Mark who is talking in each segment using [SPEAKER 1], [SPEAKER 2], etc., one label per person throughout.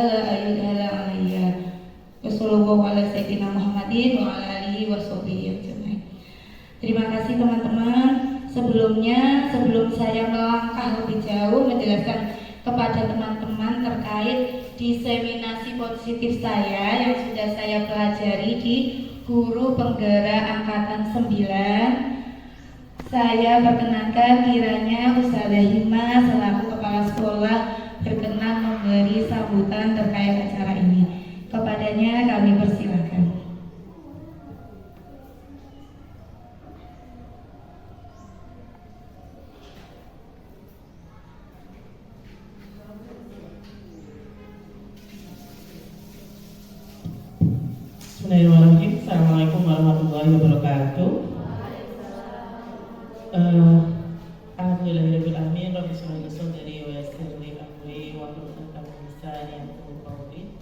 [SPEAKER 1] la ayyuhala alayya. Wassallallahu ala sayyidina Muhammadin wa ala alihi washabihi ajmain. Terima kasih teman-teman. Sebelum saya melangkah lebih jauh menjelaskan kepada teman-teman terkait diseminasi positif saya yang sudah saya pelajari di Guru Penggerak Angkatan 9, saya perkenankan kiranya Ustazah Hima selaku Kepala Sekolah berkenan memberi sambutan terkait acara ini. Kepadanya kami persilakan.
[SPEAKER 2] Bismillahirrahmanirrahim. Assalamualaikum warahmatullahi wabarakatuh. Alhamdulillahirrahmanirrahim. Rabbi sholli sadri wa yassir li amri wa hlul 'uqdatam min lisani yafqahu qawli.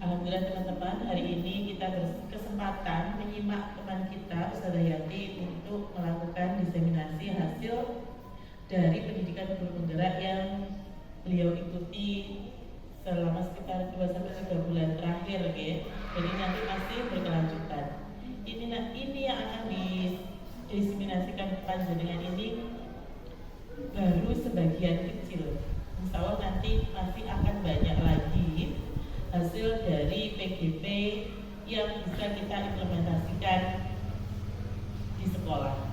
[SPEAKER 2] Alhamdulillah teman-teman, hari ini kita berkesempatan menyimak teman kita Ustazah Yati untuk melakukan diseminasi hasil dari pendidikan guru penggerak yang beliau ikuti selama sekitar 2-3 bulan terakhir, ya. Jadi nanti masih berkelanjutan. Ini yang akan diseminasikan ke panjenengan ini baru sebagian kecil. Insya Allah nanti masih akan banyak lagi hasil dari PGP yang bisa kita implementasikan di sekolah.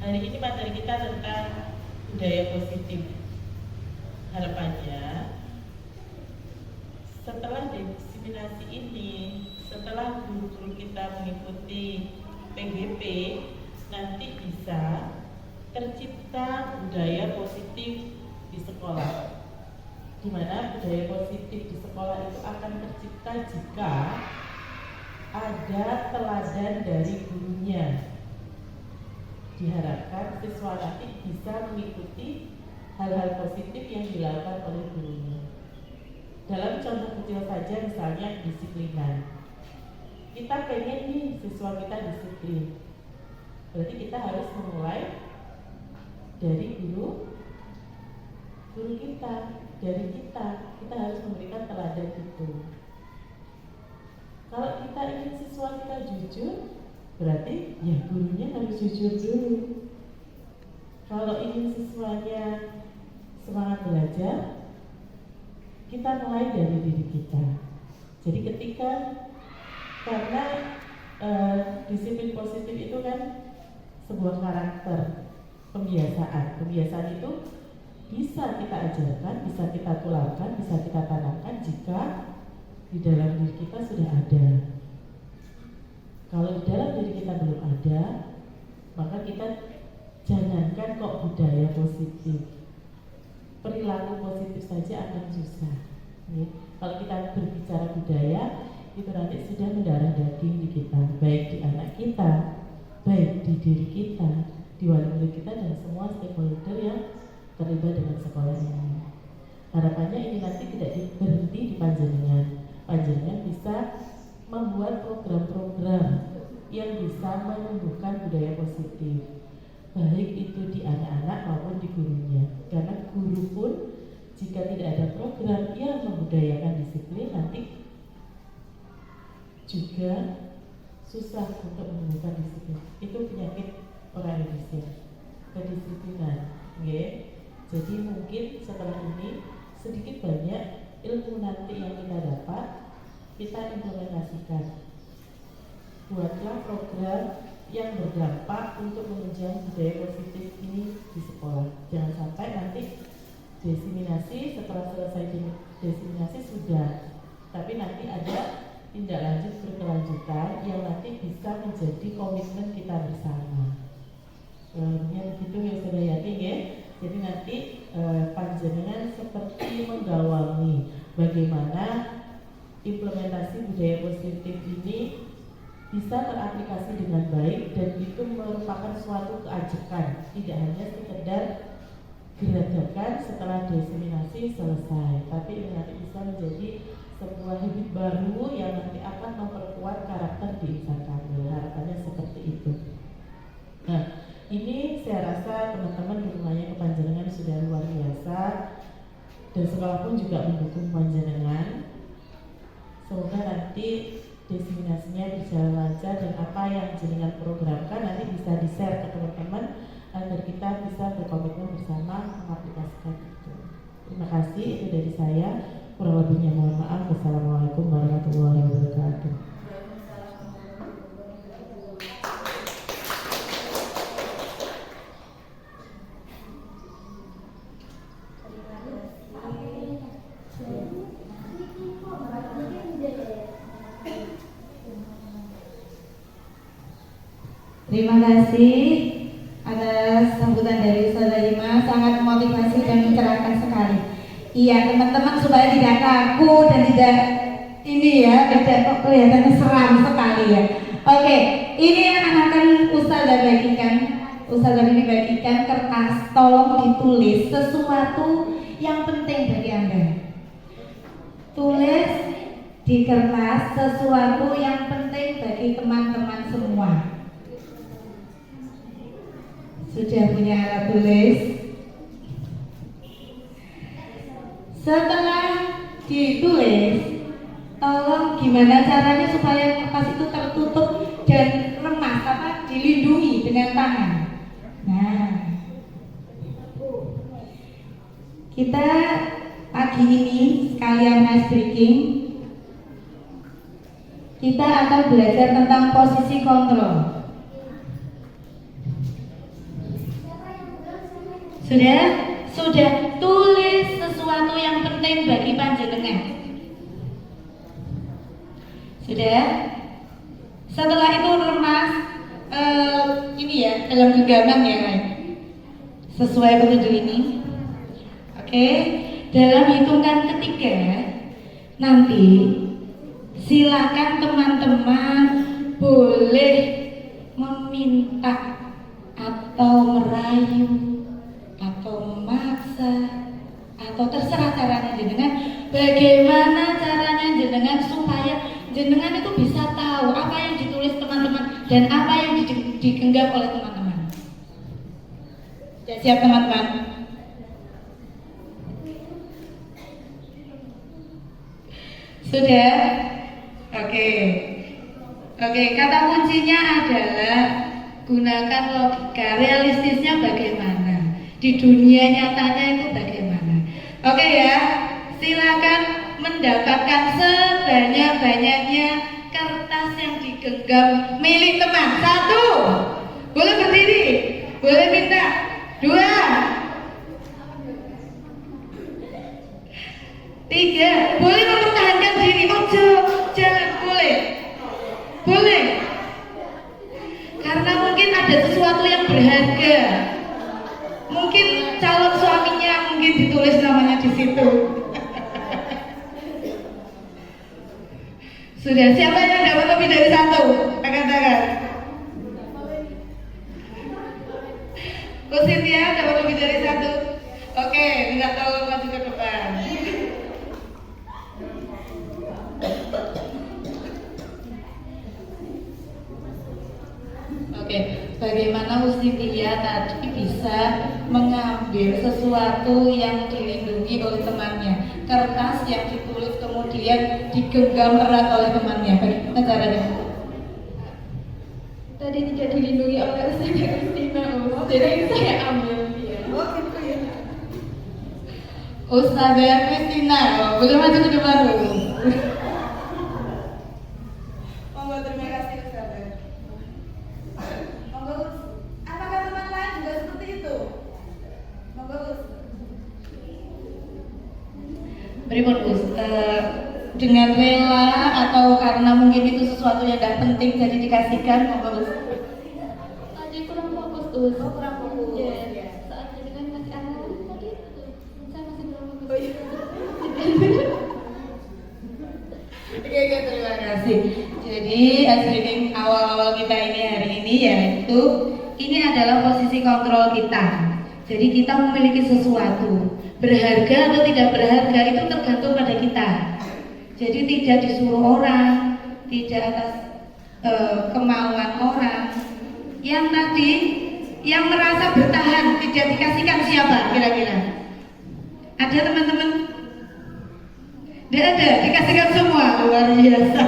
[SPEAKER 2] Hari ini materi kita tentang budaya positif. Harapannya setelah diseminasi ini, setelah guru-guru kita mengikuti PGP, nanti bisa tercipta budaya positif di sekolah. Di mana budaya positif di sekolah itu akan tercipta jika ada teladan dari gurunya. Diharapkan siswa nanti bisa mengikuti hal-hal positif yang dilakukan oleh gurunya. Dalam contoh kecil saja, misalnya disiplinan. Kita pengen nih siswa kita disiplin. Berarti kita harus memulai dari guru kita, dari kita harus memberikan teladan itu. Kalau kita ingin siswa kita jujur, berarti ya gurunya harus jujur dulu. Kalau ingin siswanya semangat belajar, kita mulai dari diri kita. Jadi karena disiplin positif itu kan sebuah karakter, pembiasaan. Pembiasaan itu bisa kita ajarkan, bisa kita tularkan, bisa kita tanamkan jika di dalam diri kita sudah ada. Kalau di dalam diri kita belum ada, maka kita jangankan kok budaya positif, perilaku positif saja akan susah. Kalau kita berbicara budaya, itu nanti sudah mendarah daging di kita, baik di anak kita, baik di diri kita, di wali murid kita, dan semua stakeholder yang terlibat dengan sekolah ini. Harapannya ini nanti tidak berhenti di panjenengan. Panjenengan bisa membuat program-program yang bisa menumbuhkan budaya positif, baik itu di anak-anak maupun di gurunya. Karena guru pun jika tidak ada program yang membudayakan disiplin, nanti juga susah untuk menumbuhkan disiplin. Itu penyakit orang Indonesia, kedisiplinan. Jadi mungkin setelah ini sedikit banyak ilmu nanti yang kita dapat, kita implementasikan. Buatlah program yang berdampak untuk menunjang budaya positif ini di sekolah. Jangan sampai nanti diseminasi, setelah selesai diseminasi sudah, tapi nanti ada tindak lanjut berkelanjutan yang nanti bisa menjadi komitmen kita bersama. Ya begitu ya Saudara Yati ya. Jadi nanti panjenengan seperti menggawangi bagaimana implementasi budaya positif ini bisa teraplikasi dengan baik, dan itu merupakan suatu keajekan, tidak hanya sekedar gerakan setelah diseminasi selesai, tapi ini nanti bisa menjadi sebuah habit baru yang nanti akan memperkuat karakter di insan kami. Harapannya seperti itu. Nah, ini saya rasa teman-teman dukungannya kepanjenengan sudah luar biasa, dan sekolah pun juga mendukung panjenengan. Semoga nanti diseminasinya berjalan lancar dan apa yang jenengan programkan nanti bisa di-share ke teman-teman agar kita bisa berkomitmen bersama mengaplikasikan itu. Terima kasih, itu dari saya. Kurang lebihnya mohon maaf. Wassalamualaikum warahmatullahi wabarakatuh.
[SPEAKER 1] Terima kasih atas sambutan dari Saudara Ima, sangat memotivasi dan mencerahkan sekali. Iya teman-teman, supaya tidak kaku dan tidak ini ya, tidak kok kelihatannya seram sekali ya. Oke, ini yang akan Ustazah bagikan. Ustazah ini bagikan kertas, tolong ditulis sesuatu yang penting bagi Anda. Tulis di kertas sesuatu yang penting bagi teman-teman semua. Sudah punya alat tulis? Setelah ditulis, tolong gimana caranya supaya kertas itu tertutup dan remas, dilindungi dengan tangan. Nah, kita pagi ini sekalian ice breaking, kita akan belajar tentang posisi kontrol. Sudah tulis sesuatu yang penting bagi panjenengan. Sudah. Setelah itu remas ini ya dalam genggaman ya kan. Sesuai petunjuk ini. Oke. Dalam hitungan ketiga nanti silakan teman-teman boleh meminta atau merayu atau memaksa atau terserah caranya jenengan, bagaimana caranya jenengan supaya jenengan itu bisa tahu apa yang ditulis teman-teman dan apa yang digenggam oleh teman-teman. Siap teman-teman? Sudah? Oke, kata kuncinya adalah gunakan logika. Realistisnya bagaimana? Di dunia nyatanya itu bagaimana? Oke ya, silakan mendapatkan sebanyak-banyaknya kertas yang digenggam milik teman. 1, boleh berdiri, boleh minta. 2, 3, boleh mempertahankan diri. Jangan, boleh. Karena mungkin ada sesuatu yang berharga. Mungkin calon suaminya mungkin ditulis namanya di situ. Sudah, siapa yang dapat lebih dari 1? Angkat. Bu Cynthia dapat lebih dari 1. Oke, minta tolong maju ke depan. Oke, bagaimana Bu Cynthia tadi bisa mengambil sesuatu yang dilindungi oleh temannya, kertas yang ditulis kemudian digenggam erat oleh temannya. Bagaimana caranya?
[SPEAKER 3] Tadi tidak dilindungi oleh Ustazah Kristina, jadi saya ambil dia.
[SPEAKER 1] Oh gitu ya. Ustazah Kristina, boleh maju ke depan dulu. Monggo, terima kasih Ustazah. Monggo, apakah teman lain juga seperti itu? Monggo, Pripun Gus? Dengan rela atau karena mungkin itu sesuatu yang tidak penting jadi dikasihkan, monggo Gus.
[SPEAKER 3] Tadi kurang fokus Gus.
[SPEAKER 1] Oh, kurang fokus.
[SPEAKER 3] Ya. Saat jadi kan kasih anak tadi saya masih belum fokus.
[SPEAKER 1] Oh iya. Oke, terima kasih. Jadi aslining awal-awal kita ini hari ini yaitu ini adalah posisi kontrol kita. Jadi kita memiliki sesuatu berharga atau tidak berharga itu tergantung pada kita. Jadi tidak disuruh orang, tidak atas kemauan orang. Yang tadi yang merasa bertahan tidak dikasihkan siapa kira-kira? Ada teman-teman? Tidak ada, dikasihkan semua, luar biasa.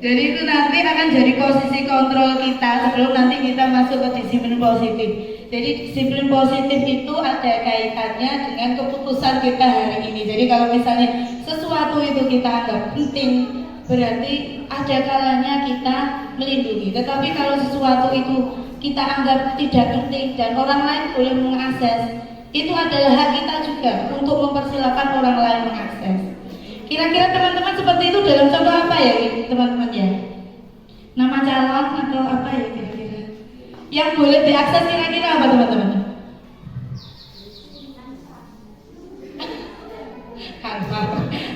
[SPEAKER 1] Jadi itu nanti akan jadi posisi kontrol kita sebelum nanti kita masuk ke disiplin positif. Jadi disiplin positif itu ada kaitannya dengan keputusan kita hari ini. Jadi kalau misalnya sesuatu itu kita anggap penting, berarti ada kalanya kita melindungi. Tetapi kalau sesuatu itu kita anggap tidak penting dan orang lain boleh mengakses, itu adalah hak kita juga untuk mempersilahkan orang lain mengakses. Kira-kira teman-teman seperti itu dalam contoh apa ya teman-teman ya? Nama calon atau apa ya kira-kira? Yang boleh diakses kira-kira apa teman-teman?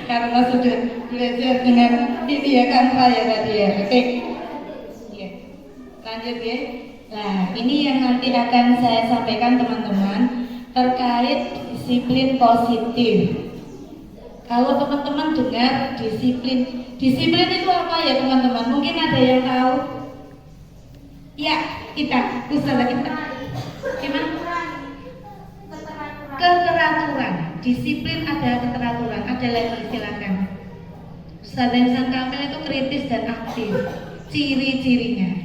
[SPEAKER 1] Karena sudah belajar dengan ini ya Canva ya tadi ya. Oke. Ya. Lanjut ya. Nah, ini yang nanti akan saya sampaikan teman-teman terkait disiplin positif. Kalau teman-teman dengar disiplin itu apa ya teman-teman? Mungkin ada yang tahu? Ya, usaha kita. Gimana? Keteraturan. Disiplin ada keteraturan. Ada lagi silakan. Ustaz Insan Kamil itu kritis dan aktif. Ciri-cirinya.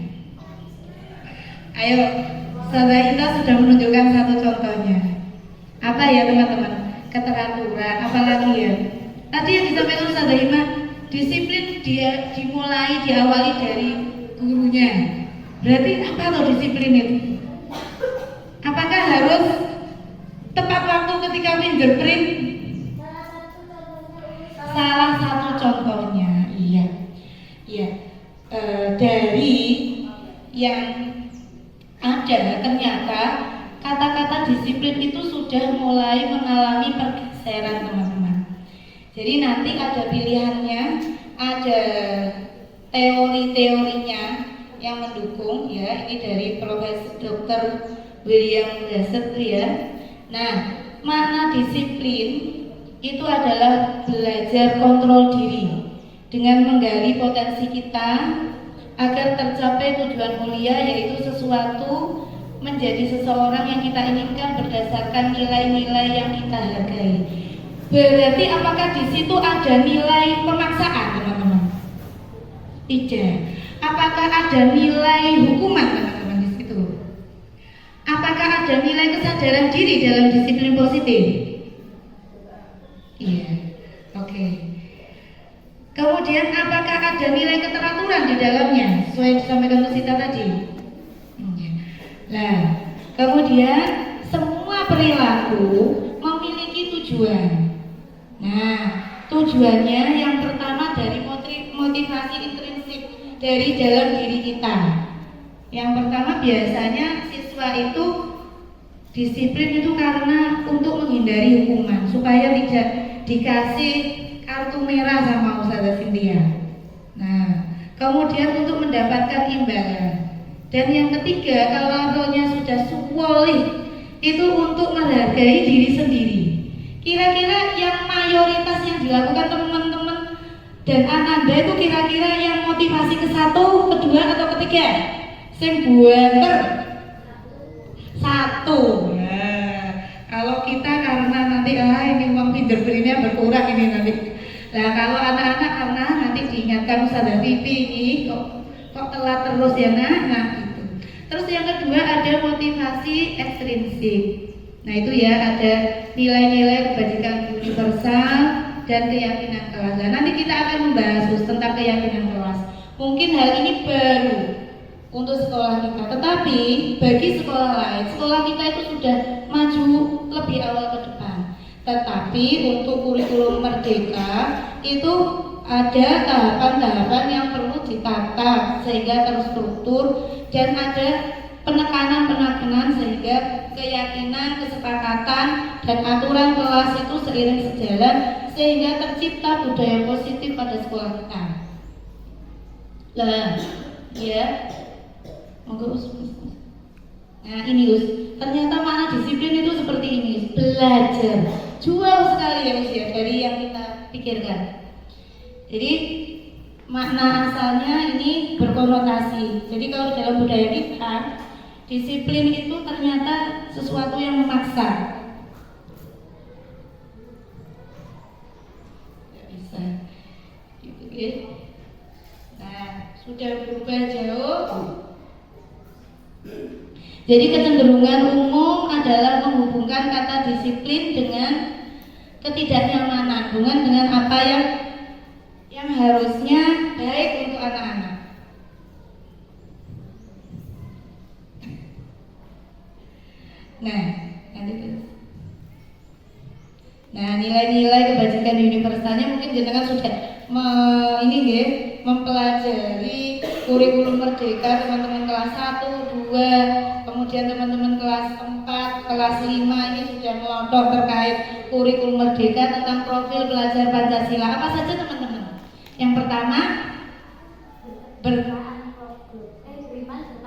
[SPEAKER 1] Ayo, Ustazah Indah sudah menunjukkan satu contohnya. Apa ya teman-teman? Keteraturan, apalagi ya? Tadi yang disampaikan Ustazah Imah, disiplin dia diawali dari gurunya. Berarti apa loh disiplin itu? Apakah harus tepat waktu ketika fingerprint? Salah satu contohnya, iya. Dari yang ada ternyata kata-kata disiplin itu sudah mulai mengalami pergeseran teman-teman. Jadi nanti ada pilihannya, ada teori-teorinya yang mendukung ya. Ini dari Profesor Dr. William Glasser ya. Nah, makna disiplin itu adalah belajar kontrol diri dengan menggali potensi kita agar tercapai tujuan mulia, yaitu sesuatu menjadi seseorang yang kita inginkan berdasarkan nilai-nilai yang kita hargai. Berarti apakah di situ ada nilai pemaksaan teman-teman? Tidak. Apakah ada nilai hukuman teman-teman di situ? Apakah ada nilai kesadaran diri dalam disiplin positif? Iya. Oke. Kemudian apakah ada nilai keteraturan di dalamnya sesuai yang disampaikan Sita tadi? Nah, kemudian semua perilaku memiliki tujuan. Nah, tujuannya yang pertama dari motivasi intrinsik dari dalam diri kita. Yang pertama biasanya siswa itu disiplin itu karena untuk menghindari hukuman, supaya tidak dikasih kartu merah sama Ustazah Cynthia. Nah, kemudian untuk mendapatkan imbalan. Dan yang ketiga, kalau rohnya sudah suwolih, itu untuk menghargai diri sendiri. Kira-kira yang mayoritas yang dilakukan teman-teman dan Ananda itu kira-kira yang motivasi ke satu, kedua atau ketiga? Sing buanter satu. Nah, kalau kita karena nanti ini uang fingerprintnya berkurang ini nanti. Nah, kalau anak-anak karena nanti diingatkan Ustazah Pipi ini kok telat terus ya nah gitu. Terus yang kedua ada motivasi ekstrinsik. Nah itu ya, ada nilai-nilai kebajikan universal dan keyakinan kelas. Nah nanti kita akan membahas tentang keyakinan kelas. Mungkin hal ini baru untuk sekolah kita, tetapi bagi sekolah lain, sekolah kita itu sudah maju lebih awal ke depan. Tetapi untuk kurikulum merdeka itu ada tahapan-tahapan yang perlu ditata sehingga terstruktur dan ada penekanan sehingga keyakinan, kesepakatan dan aturan kelas itu seiring sejalan sehingga tercipta budaya positif pada sekolah kita. Lah, ya, monggo Us. Nah ini Us, ternyata makna disiplin itu seperti ini, belajar. Jauh sekali ya Us ya dari yang kita pikirkan. Jadi makna asalnya ini berkonotasi. Jadi kalau dalam budaya kita, disiplin itu ternyata sesuatu yang memaksa. Oke. Nah, sudah berubah jauh. Jadi kecenderungan umum adalah menghubungkan kata disiplin dengan ketidaknyamanan, hubungan dengan apa yang harusnya baik untuk anak-anak. Nah, nanti terus. Nah, nilai-nilai kebajikan universalnya mungkin jenengan sudah mempelajari kurikulum merdeka teman-teman kelas 1, 2, kemudian teman-teman kelas 4, kelas 5 ini sudah melontok terkait kurikulum merdeka tentang profil pelajar Pancasila. Apa saja teman-teman? Yang pertama,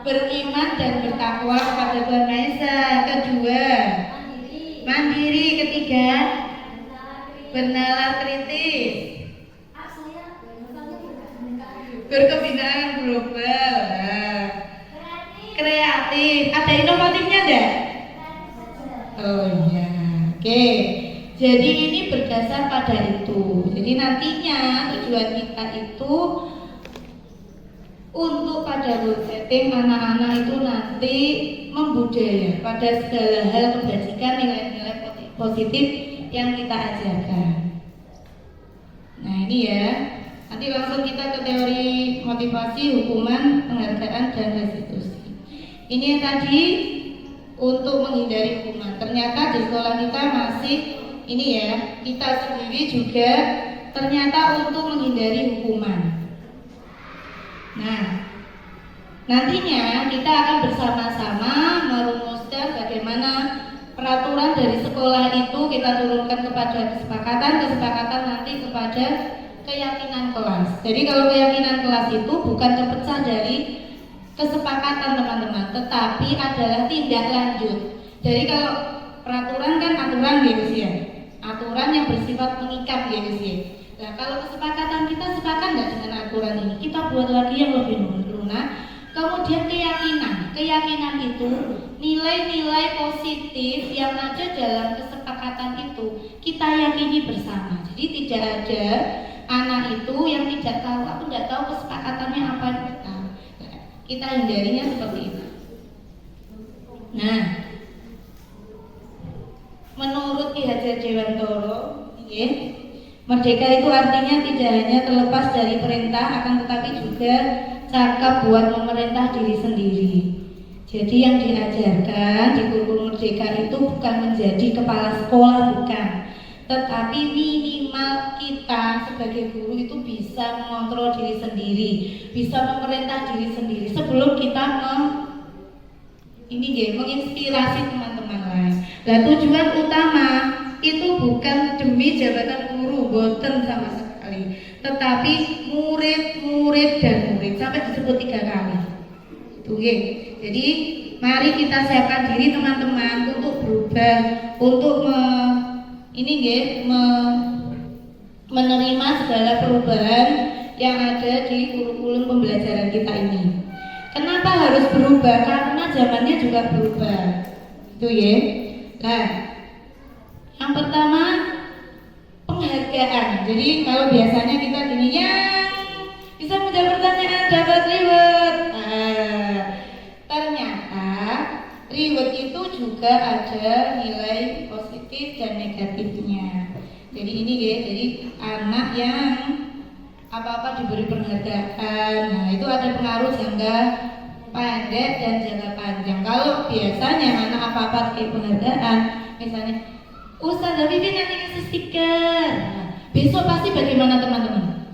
[SPEAKER 1] beriman dan bertakwa kepada Tuhan Maha Esa. Kedua, mandiri. Ketiga, bernalar kritis, berkebinaan global, kreatif. Ada inovatifnya enggak? Oh iya, oke. Jadi ini berdasar pada itu. Jadi nantinya tujuan kita itu untuk pada goal setting anak-anak itu nanti membudaya pada segala hal kebajikan, nilai-nilai positif yang kita ajarkan. Nah ini ya, nanti langsung kita ke teori motivasi, hukuman, penghargaan, dan restitusi. Ini yang tadi untuk menghindari hukuman. Ternyata di sekolah kita masih ini ya, kita sendiri juga ternyata untuk menghindari hukuman. Nah, nantinya kita akan bersama-sama merumuskan bagaimana peraturan dari sekolah itu kita turunkan kepada kesepakatan nanti kepada keyakinan kelas. Jadi kalau keyakinan kelas itu bukan terpecah dari kesepakatan teman-teman, tetapi adalah tindak lanjut. Jadi kalau peraturan kan aturan gitu sih ya, aturan yang bersifat mengikat gitu sih. Nah kalau kesepakatan kita sepakat nggak dengan aturan ini, kita buat lagi yang lebih lunak. Kemudian keyakinan itu nilai-nilai positif yang ada dalam kesepakatan itu kita yakini bersama. Jadi tidak ada anak itu yang tidak tahu, aku tidak tahu kesepakatannya apa. Kita hindarinya seperti itu. Nah, menurut Ki Hajar Dewantara, merdeka itu artinya tidak hanya terlepas dari perintah, akan tetapi juga cakap buat memerintah diri sendiri. Jadi yang diajarkan di kurikulum merdeka itu bukan menjadi kepala sekolah, bukan, tetapi minimal kita sebagai guru itu bisa mengontrol diri sendiri, bisa memerintah diri sendiri sebelum kita menginspirasi teman-teman lain. Nah tujuan utama itu bukan demi jabatan guru, boten sama sekali, tetapi murid sampai disebut 3 kali. Jadi mari kita siapkan diri teman-teman untuk berubah, untuk menerima segala perubahan yang ada di kurikulum pembelajaran kita ini. Kenapa harus berubah? Karena zamannya juga berubah. Itu ya. Nah, yang pertama penghargaan. Jadi kalau biasanya kita gini, yang bisa menjawab pertanyaan dapat reward. Ternyata reward itu juga ada nilai positif dan negatifnya. Jadi ini ya, jadi anak yang apa-apa diberi penghargaan. Nah, itu ada pengaruh jangka pendek dan jangka panjang. Kalau biasanya anak apa-apa diberi penghargaan, misalnya Ustazah Bibi nanti kasih stiker. Nah, besok pasti bagaimana teman-teman?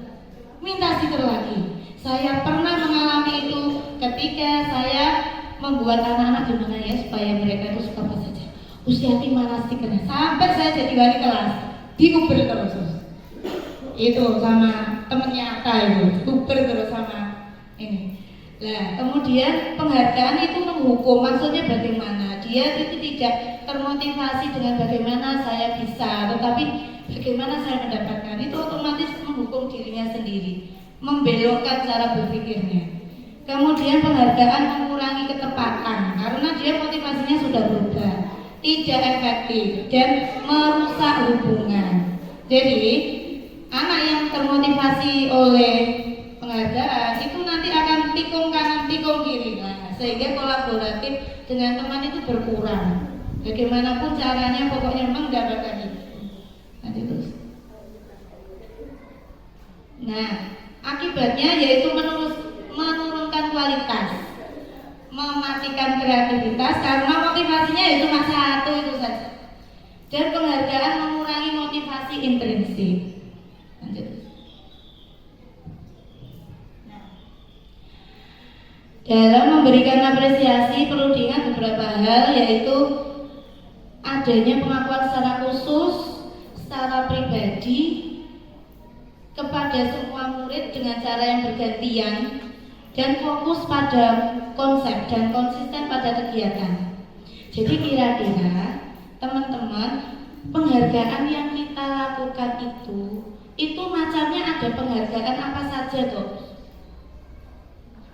[SPEAKER 1] Minta stiker lagi. Saya pernah mengalami itu ketika saya membuat anak-anak gimana ya supaya mereka itu suka apa saja. Usiati mana stikernya? Sampai saya jadi wali kelas, diuber terus. Itu sama temennya Ata itu, diuber terus sama ini. Nah, kemudian penghargaan itu menghukum, maksudnya bagaimana? Dia itu tidak termotivasi dengan bagaimana saya bisa, tetapi bagaimana saya mendapatkan. Itu otomatis menghukum dirinya sendiri, membelokkan cara berpikirnya. Kemudian penghargaan mengurangi ketepatan karena dia motivasinya sudah berubah, tidak efektif dan merusak hubungan. Jadi Anak yang termotivasi oleh penghargaan itu nanti akan tikung kanan tikung kiri, nah, sehingga kolaboratif dengan teman itu berkurang. Bagaimanapun caranya, pokoknya mendapatkan itu. Nanti terus. Nah, akibatnya yaitu menurunkan kualitas, mematikan kreativitas karena motivasinya itu cuma satu itu saja. Dan penghargaan mengurangi motivasi intrinsik. Lanjut. Dalam memberikan apresiasi perlu diingat beberapa hal, yaitu adanya pengakuan secara khusus, secara pribadi kepada semua murid dengan cara yang bergantian dan fokus pada konsep dan konsisten pada kegiatan. Jadi kira-kira teman-teman, penghargaan yang kita lakukan itu macamnya ada penghargaan apa saja toh?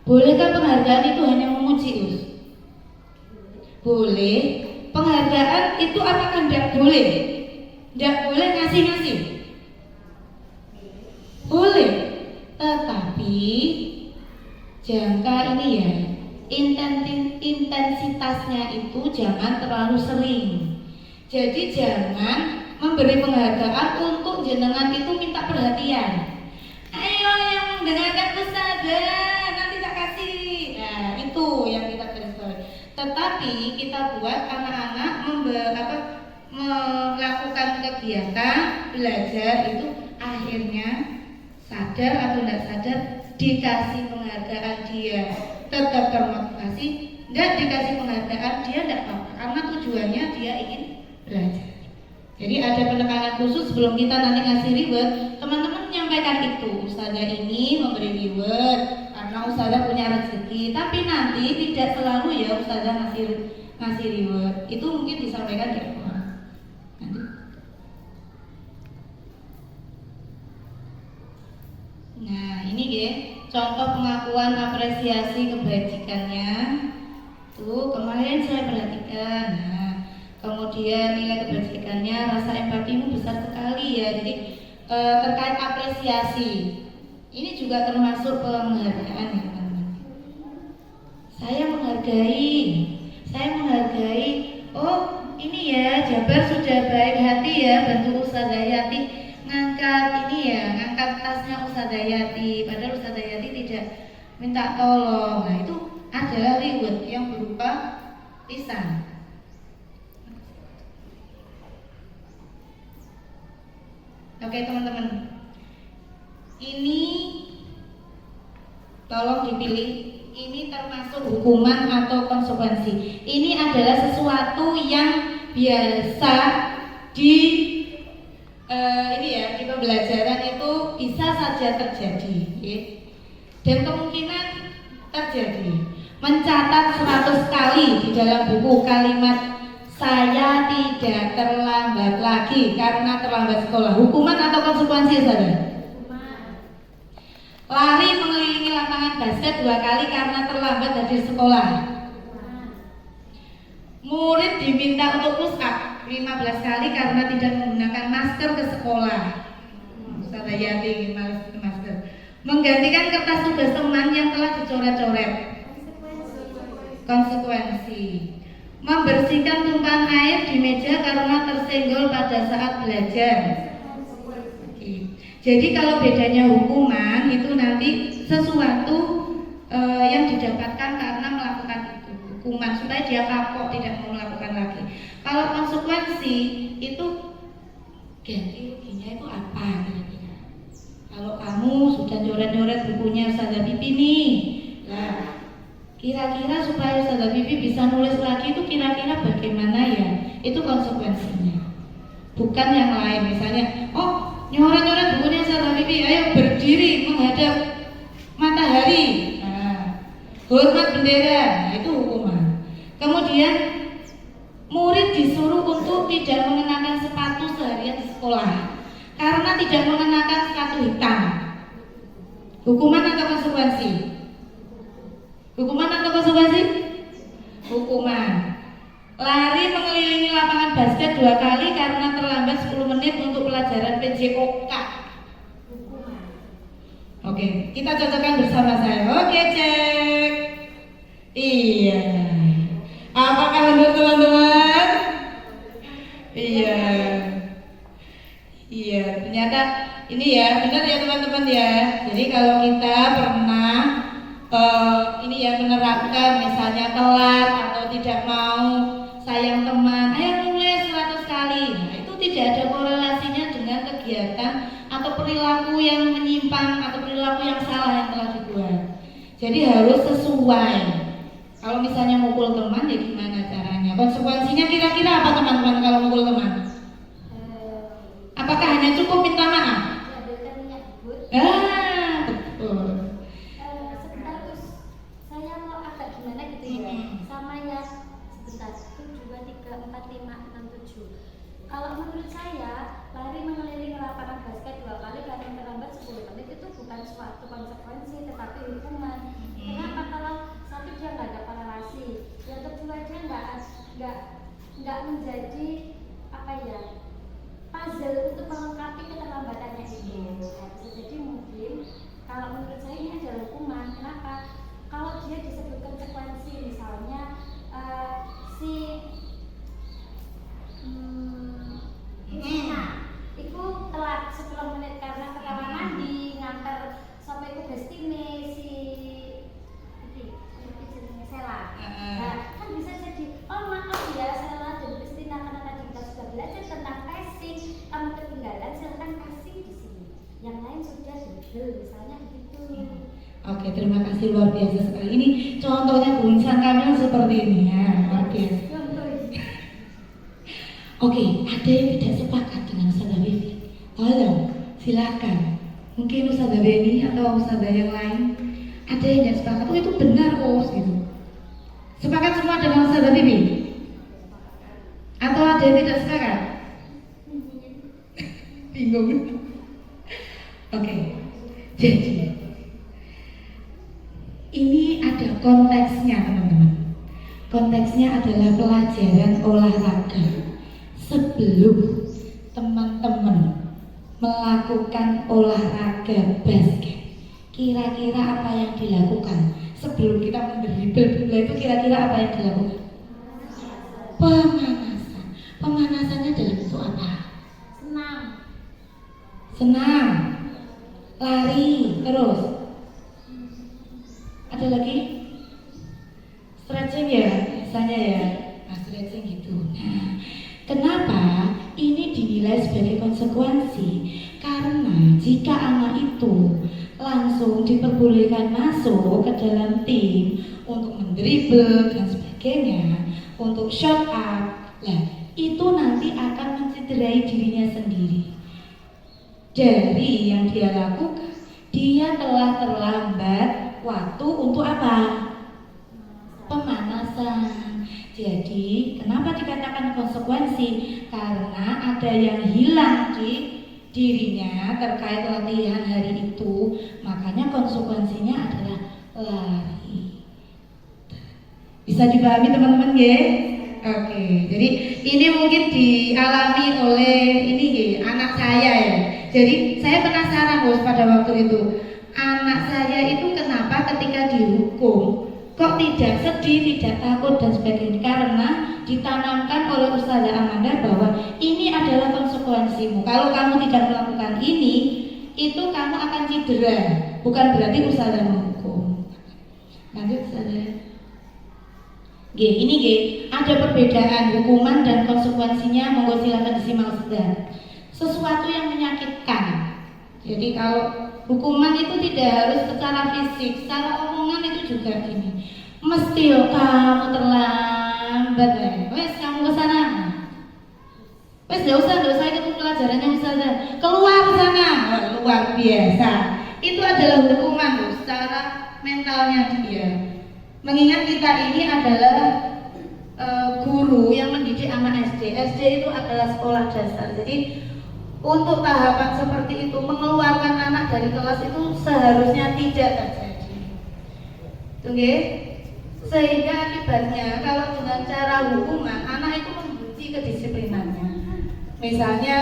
[SPEAKER 1] Bolehkah penghargaan itu hanya memuji us? Boleh. Penghargaan itu apakah tidak boleh? Tidak boleh ngasih-ngasih? Boleh. Tetapi jangka ini ya, intensitasnya itu jangan terlalu sering. Jadi jangan memberi penghargaan untuk jenengan itu minta perhatian. Ayo yang mendengarkan ustazah, nanti tak kasih. Nah, itu yang kita garis bawahi. Tetapi kita buat anak-anak melakukan kegiatan belajar itu akhirnya sadar atau tidak sadar dikasih penghargaan dia tetap termotivasi, tidak dikasih penghargaan dia tidak apa-apa karena tujuannya dia ingin belajar. Jadi ada penekanan khusus sebelum kita nanti ngasih reward, teman-teman menyampaikan itu, ustazah ini memberi reward karena ustazah punya rezeki, tapi nanti tidak selalu ya ustazah ngasih reward. Itu mungkin disampaikan di awal. Nanti. Nah ini ya contoh pengakuan apresiasi kebajikannya. Tuh kemarin saya perhatikan. Nah, kemudian nilai kebajikannya, rasa empatimu besar sekali ya. Jadi terkait apresiasi ini juga termasuk penghargaan ya teman-teman. Saya menghargai. Oh ini ya Jabar sudah baik hati ya bantu Ustazah Yati ngangkat tasnya Ustazah Yati, padahal Ustazah Yati tidak minta tolong. Nah itu adalah reward yang berupa lisan. Oke teman-teman, ini tolong dipilih. Ini termasuk hukuman atau konsekuensi. Ini adalah sesuatu yang biasa di di pembelajaran itu bisa saja terjadi, ya. Dan kemungkinan terjadi. Mencatat 100 kali di dalam buku kalimat saya tidak terlambat lagi karena terlambat sekolah. Hukuman atau konsekuensi saja? Lari mengelilingi lapangan basket 2 kali karena terlambat dari sekolah. Murid diminta untuk push up 15 kali karena tidak menggunakan masker ke sekolah. Ustazah Yati masker. Menggantikan kertas tugas teman yang telah dicoret-coret. Konsekuensi. Membersihkan tumpahan air di meja karena tersenggol pada saat belajar. Jadi kalau bedanya hukuman itu nanti sesuatu yang didapatkan karena melakukan itu, hukuman supaya dia kapok tidak mau melakukan lagi. Kalau konsekuensi itu ganti ruginya itu apa kira-kira? Kalau kamu sudah nyoret-nyoret bukunya Ustazah Pipi nih, nah kira-kira supaya Ustazah Pipi bisa nulis lagi itu kira-kira bagaimana ya? Itu konsekuensinya, bukan yang lain. Misalnya, nyoret-nyoret bukunya Ustazah Pipi, ayo berdiri menghadap matahari. Nah, hormat bendera, nah itu hukuman. Kemudian murid disuruh untuk tidak mengenakan sepatu seharian di sekolah karena tidak mengenakan sepatu hitam. Hukuman atau konsekuensi? Hukuman atau konsekuensi? Hukuman. Lari mengelilingi lapangan basket 2 kali karena terlambat 10 menit untuk pelajaran PJOK. Oke, kita cocokkan bersama saya. Oke, cek. Iya. Apakah benar teman-teman? Iya. Iya, ternyata ini ya, benar ya teman-teman ya. Jadi kalau kita pernah ini ya menerapkan misalnya telat atau tidak mau sayang teman, ayo nulis 100 kali. Nah, itu tidak ada korelasinya dengan kegiatan atau perilaku yang menyimpang atau perilaku yang salah yang telah dibuat. Jadi harus sesuai. Kalau misalnya mukul teman ya gimana caranya? Konsekuensinya kira-kira apa teman-teman kalau mukul teman? Apakah hanya cukup minta maaf?
[SPEAKER 4] Diambilkan minyak bubut.
[SPEAKER 1] Betul.
[SPEAKER 4] Sebentar terus saya mau agak gimana gitu ya. Sama ya sebentar. 1, 2, 3, 4, 5, 6, 7. Kalau menurut saya lari mengelilingi lapangan basket 2 kali dan terlambat 10 menit itu bukan suatu konsekuensi tetapi hukuman. Kenapa? Kalau satu dia nggak ada korelasi, yang kedua dia nggak menjadi apa ya puzzle untuk melengkapi keterlambatannya itu. Nah, bisa jadi mungkin kalau menurut saya ini adalah hukuman. Kenapa? Kalau dia disebut konsekuensi misalnya itu telat 10 menit karena kamar mandi ngantar sampai ke destinasi Sela. Nah, kan bisa jadi, oh maaf ya Sela dan Christina karena tadi kita sudah belajar tentang passing, kamu ketinggalan, silakan kasih di sini. Yang lain sudah double, misalnya begitu.
[SPEAKER 1] Oke, terima kasih luar biasa sekali. Ini contohnya Bu Insan Kamil seperti ini ya, luar biasa. Oke, ada yang tidak sepakat dengan Ustazah Beni? Tolong, silakan. Mungkin Ustazah Beni atau Ustazah yang lain ada yang tidak sepakat. Oh itu benar kok gitu. Sepakat semua dengan Ustazah Beni? Atau ada yang tidak sepakat? Bingung. Oke, jadi ini ada konteksnya teman-teman. Konteksnya adalah pelajaran olahraga. Sebelum teman-teman melakukan olahraga basket, kira-kira apa yang dilakukan? Sebelum kita mendribel bola itu kira-kira apa yang dilakukan? Pemanasan. Pemanasannya dalam bentuk apa? Senam, lari, terus ada lagi? Stretching ya, biasanya ya. Nah, stretching gitu. Nah, kenapa ini dinilai sebagai konsekuensi? Karena jika anak itu langsung diperbolehkan masuk ke dalam tim untuk mendribble dan sebagainya, untuk shot up, nah itu nanti akan mencederai dirinya sendiri. Dari yang dia lakukan, dia telah terlambat waktu untuk apa? Pemanasan. Jadi, kenapa dikatakan konsekuensi? Karena ada yang hilang di dirinya terkait latihan hari itu, makanya konsekuensinya adalah lari. Bisa dipahami teman-teman ya? Oke, jadi ini mungkin dialami oleh ini ya, anak saya ya. Jadi saya penasaran bos pada waktu itu anak saya itu kenapa ketika dihukum kok tidak sedih, tidak takut dan sebagainya, karena ditanamkan oleh Ustazah Amanda bahwa ini adalah konsekuensimu. Kalau kamu tidak melakukan ini, itu kamu akan cedera. Bukan berarti Ustazah menghukum. Lanjut Ustazah. Ini ada perbedaan hukuman dan konsekuensinya. Monggo silakan disimak Ustazah. Sesuatu yang menyakitkan. Jadi kalau hukuman itu tidak harus secara fisik, secara omongan itu juga gini. Mesti kamu terlambat ya. Wes kamu ke sana. Wes enggak usah ikut pelajarannya Ustazah. Keluar ke sana. Luar biasa. Itu adalah hukuman loh, secara mentalnya dia. Mengingat kita ini adalah guru yang mendidik anak SD. SD itu adalah sekolah dasar. Jadi untuk tahapan seperti itu, mengeluarkan anak dari kelas itu seharusnya tidak terjadi. Tunggu. Sehingga akibatnya kalau dengan cara hukuman, anak itu membenci kedisiplinannya. Misalnya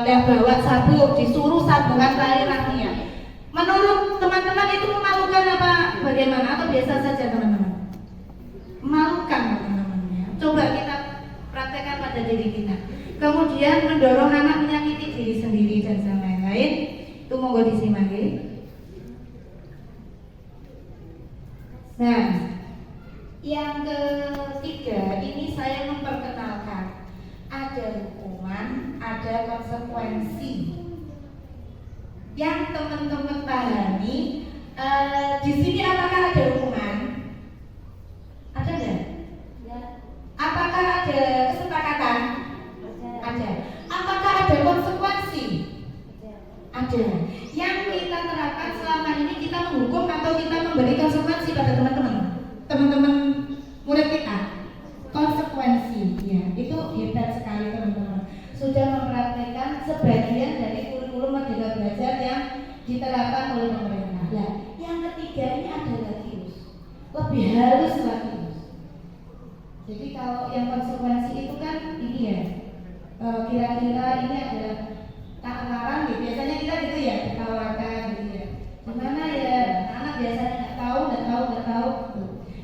[SPEAKER 1] bawa sabuk, disuruh sabukan tali rangnya. Menurut bagaimana atau biasa saja teman-teman? Memalukan teman-teman ya. Coba kita praktekkan pada diri kita. Kemudian mendorong anak menyakiti diri sendiri dan lain-lain. Itu monggo disimak ya. Nah, yang ketiga ini saya memperkenalkan ada hukuman, ada konsekuensi. Yang teman-teman pahami, di sini apakah ada hukuman? Ada nggak?
[SPEAKER 4] Ya,
[SPEAKER 1] Apakah ada kesepakatan? Ada. Apakah ada konsekuensi? Ada. Yang kita terapkan selama ini kita menghukum atau kita memberi konsekuensi pada teman-teman murid kita. Konsekuensi, ya itu hebat sekali teman-teman. Sudah mempraktekkan sebagian dari kurikulum Merdeka Belajar yang diterapkan oleh pemerintah. Nah, yang ketiga ini ada lagi, lebih halus lagi. Jadi kalau yang konsekuensi itu kan ini ya, kira-kira ini adalah tawaran gitu. Biasanya kita gitu ya, ditawarkan gitu ya. Gimana ya, anak biasanya nggak tahu.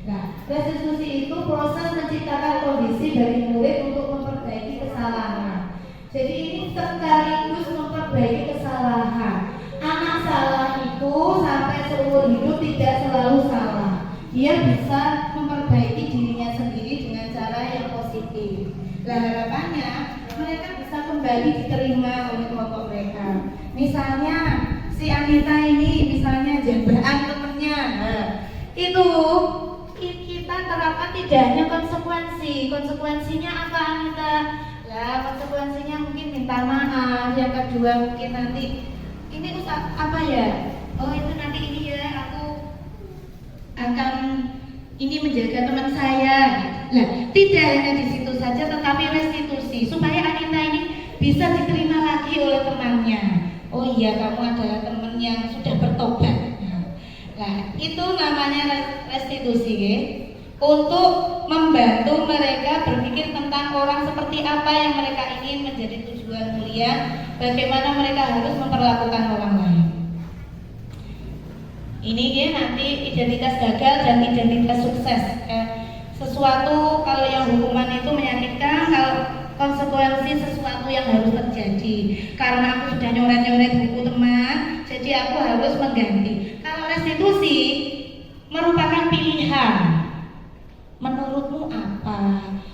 [SPEAKER 1] Nah, restitusi itu proses menciptakan kondisi bagi murid untuk memperbaiki kesalahan. Jadi ini sekaligus memperbaiki kesalahan. Anak salah itu sampai seumur hidup tidak selalu salah. Dia bisa memperbaiki dirinya sendiri dengan cara yang positif. Nah, harapannya mereka bisa kembali diterima oleh kelompok mereka. Misalnya si Anita ini misalnya jambaan temennya, nah, itu kita terapkan tidak hanya konsekuensinya apa Anita? Lah konsekuensinya mungkin minta maaf, yang kedua mungkin nanti ini apa ya? Oh itu nanti ini ya aku akan ini menjaga teman saya. Nah, tidak hanya di situ saja, tetapi restitusi supaya Anita ini bisa diterima lagi oleh temannya. Oh iya, kamu adalah teman yang sudah bertobat. Nah, itu namanya restitusi, ya. Untuk membantu mereka berpikir tentang orang seperti apa yang mereka ingin menjadi tujuan mulia, bagaimana mereka harus memperlakukan orang lain. Ini ya nanti identitas gagal dan identitas sukses. Sesuatu kalau yang hukuman itu menyakitkan, kalau konsekuensi sesuatu yang harus terjadi. Karena aku sudah nyoret-nyoret buku teman, jadi aku harus mengganti. Kalau restitusi merupakan pilihan. Menurutmu apa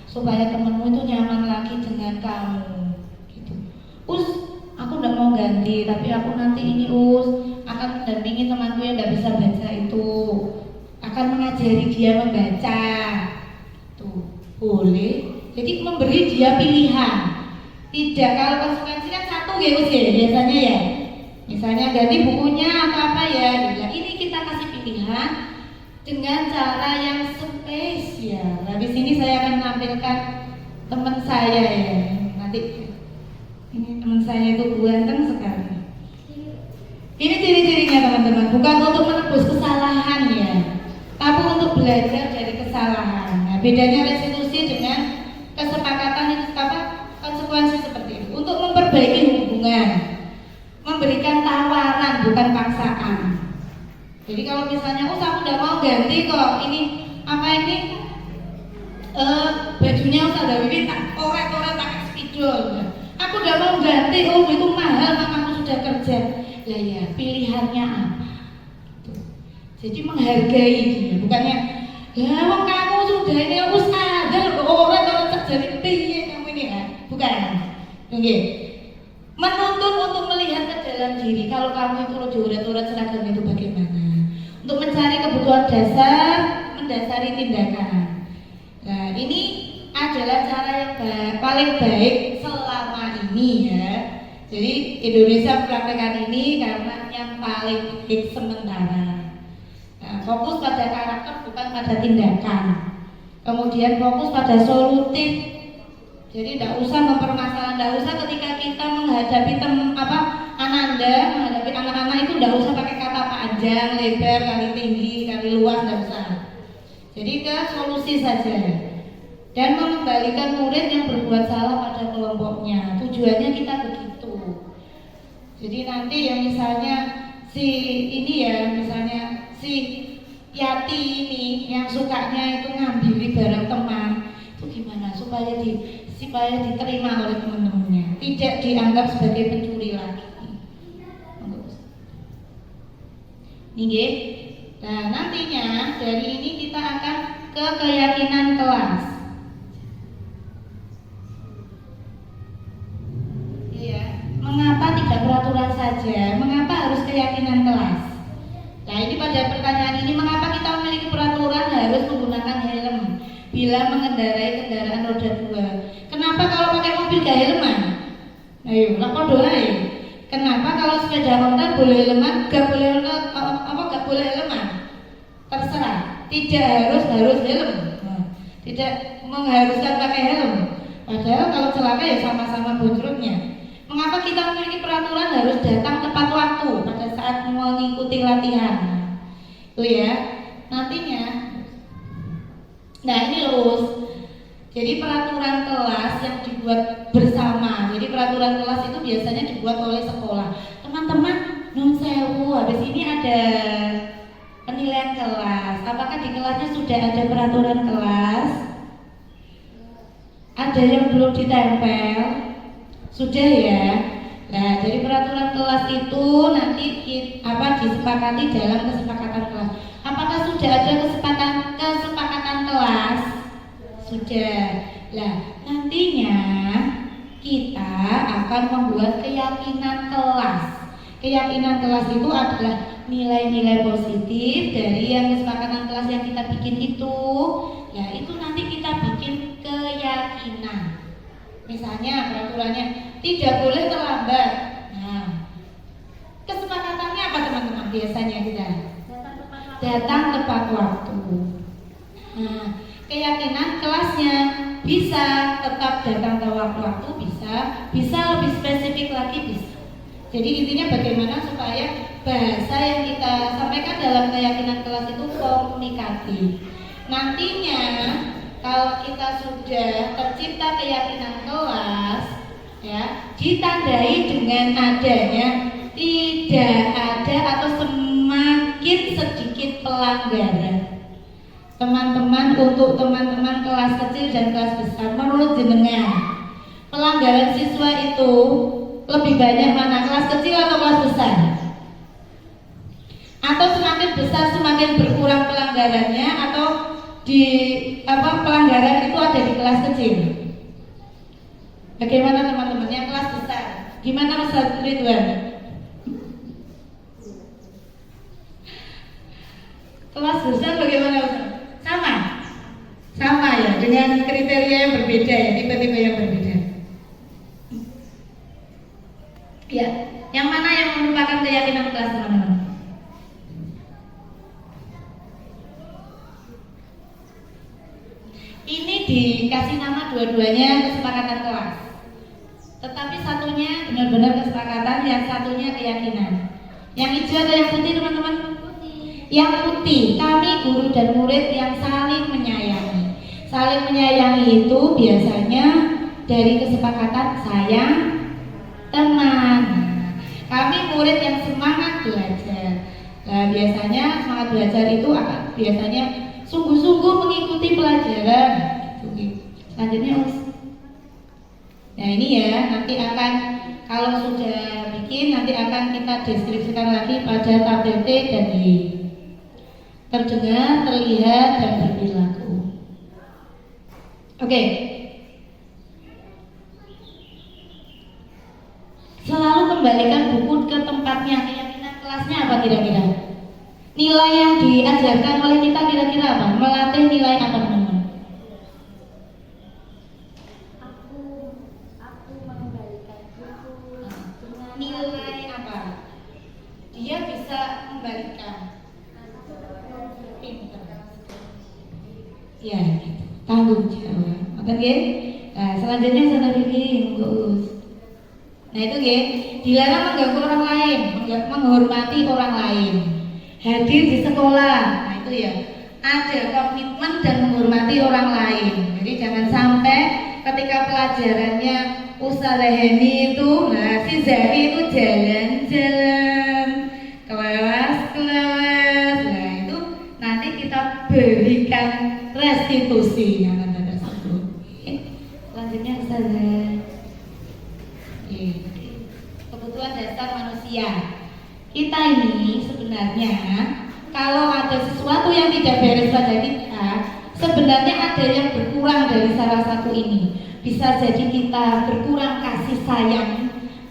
[SPEAKER 1] supaya temanmu itu nyaman lagi dengan kamu? Gitu. Aku nggak mau ganti, tapi aku nanti ini akan mendampingi temanku yang nggak bisa baca itu, akan mengajari dia membaca. Tuh, boleh. Jadi memberi dia pilihan. Tidak, kalau konsekuensi kan satu ya biasanya ya. Misalnya ganti bukunya atau apa ya. Nah, ini kita kasih pilihan dengan cara yang spesial. Habis ini saya akan menampilkan teman saya ya. Nanti ini teman saya itu ganteng sekali. Ini ciri-cirinya teman-teman, bukan untuk menebus kesalahan ya, tapi untuk belajar dari kesalahan. Nah, bedanya restitusi dengan kesepakatan itu konsekuensi seperti itu. Untuk memperbaiki hubungan, memberikan tawaran bukan paksaan. Jadi kalau misalnya, aku udah mau ganti kok, ini apa ini bajunya Ustazah Wiwi tak korek-korek pakai spidol. Aku udah mau ganti, itu mahal, mamaku sudah kerja. Lah ya, pilihannya apa? Tuh. Jadi menghargai dia, bukannya ya wong kamu sudah ini Ustazah orang jadi piye kamu ini kan? Bukan. Oke. Menuntut untuk melihat ke dalam diri. Kalau kamu itu urat-urat seragam itu bagaimana? Untuk mencari kebutuhan dasar, mendasari tindakan. Nah, ini adalah cara yang paling baik selama ini ya. Jadi Indonesia mempraktekkan ini karena yang paling baik sementara. Nah, fokus pada karakter bukan pada tindakan. Kemudian fokus pada solutif. Jadi tidak usah mempermasalahkan, tidak usah ketika kita menghadapi menghadapi anak-anak itu tidak usah pakai kata panjang, lebar, kali tinggi, kali luas, tidak usah. Jadi ke solusi saja. Dan mengembalikan murid yang berbuat salah pada kelompoknya. Tujuannya kita begitu. Jadi nanti yang misalnya si Yati ini yang sukanya itu ngambil barang teman, itu gimana supaya diterima oleh teman-temannya, tidak dianggap sebagai pencuri lagi. Nggih. Nah, nantinya dari ini kita akan ke keyakinan kelas. Iya, mengapa tidak peraturan saja? Mengapa harus keyakinan kelas? Nah, ini pada pertanyaan ini, mengapa kita memiliki peraturan harus menggunakan helm bila mengendarai kendaraan roda 2? Kenapa kalau pakai mobil gak helman? Ayo, lapor doa ya. Kenapa kalau sepeda motor boleh helman, gak boleh gak boleh helman? Terserah, tidak harus helm. Nah, tidak mengharuskan pakai helm. Padahal kalau celaka ya sama-sama boncrotnya. Mengapa kita memiliki peraturan harus datang tepat waktu pada saat mengikuti latihan? Itu ya, nantinya. Nah ini lurus. Jadi peraturan kelas yang dibuat bersama. Jadi peraturan kelas itu biasanya dibuat oleh sekolah. Teman-teman, nun sewu, habis ini ada penilaian kelas. Apakah di kelasnya sudah ada peraturan kelas? Ada yang belum ditempel? Sudah ya. Nah, dari peraturan kelas itu nanti disepakati dalam kesepakatan kelas. Apakah sudah ada kesepakatan kelas? Sudah. Nah, nantinya kita akan membuat keyakinan kelas. Keyakinan kelas itu adalah nilai-nilai positif dari yang kesepakatan kelas yang kita bikin itu. Ya, itu nanti kita bikin keyakinan. Misalnya peraturannya tidak boleh terlambat. Nah, kesepakatannya apa teman-teman? Biasanya kita datang tepat waktu. Nah, keyakinan kelasnya bisa tetap datang tepat waktu, bisa lebih spesifik lagi bisa. Jadi intinya bagaimana supaya bahasa yang kita sampaikan dalam keyakinan kelas itu komunikatif. Nantinya kalau kita sudah tercipta keyakinan kelas, ya, ditandai dengan adanya tidak ada atau semakin sedikit pelanggaran. Teman-teman, untuk teman-teman kelas kecil dan kelas besar, menurut jenengan pelanggaran siswa itu lebih banyak mana, kelas kecil atau kelas besar? Atau semakin besar semakin berkurang pelanggarannya, atau pelanggaran itu ada di kelas kecil? Bagaimana teman-teman yang kelas besar? Gimana Ustaz Ridwan? Kelas besar bagaimana Ustaz? Sama ya, dengan kriteria yang berbeda ya, tipe-tipe yang berbeda. Ya, yang mana yang merupakan keyakinan kelas teman-teman? Ini dikasih nama dua-duanya kesepakatan kelas. Tetapi satunya benar-benar kesepakatan, yang satunya keyakinan. Yang hijau atau yang putih teman-teman? Yang putih, kami guru dan murid yang saling menyayangi. Saling menyayangi itu biasanya dari kesepakatan sayang teman. Kami murid yang semangat belajar. Nah, biasanya semangat belajar itu biasanya sungguh-sungguh mengikuti pelajaran. Selanjutnya nah ini ya, nanti akan kalau sudah bikin nanti akan kita deskripsikan lagi pada tabel T dan Y. Terdengar, terlihat, dan berperilaku. Oke. Selalu kembalikan buku ke tempatnya. Keyakinan kelasnya apa kira-kira? Nilai yang diajarkan oleh kita kira-kira apa? Melatih nilai apa teman-teman?
[SPEAKER 4] Aku mengembalikan buku dengan
[SPEAKER 1] Nilai apa? Dia bisa membalikan. Pintar. Ya, tanggung jawab. Oke, nggih? Nah, selanjutnya saya pilih Gus. Nah, itu nggih, dilarang mengganggu orang lain, menghormati orang lain. Hadir di sekolah. Nah, itu ya. Ada komitmen dan menghormati orang lain. Jadi jangan sampai ketika pelajarannya Ustazah Heni itu, nah si Zahri itu jalan-jalan, kelas. Nah, itu nanti restitusi yang Anda tersebut. Selanjutnya Ustazah. Kebutuhan dasar manusia. Kita ini sebenarnya kalau ada sesuatu yang tidak beres pada kita, sebenarnya ada yang berkurang dari salah satu ini. Bisa jadi kita berkurang kasih sayang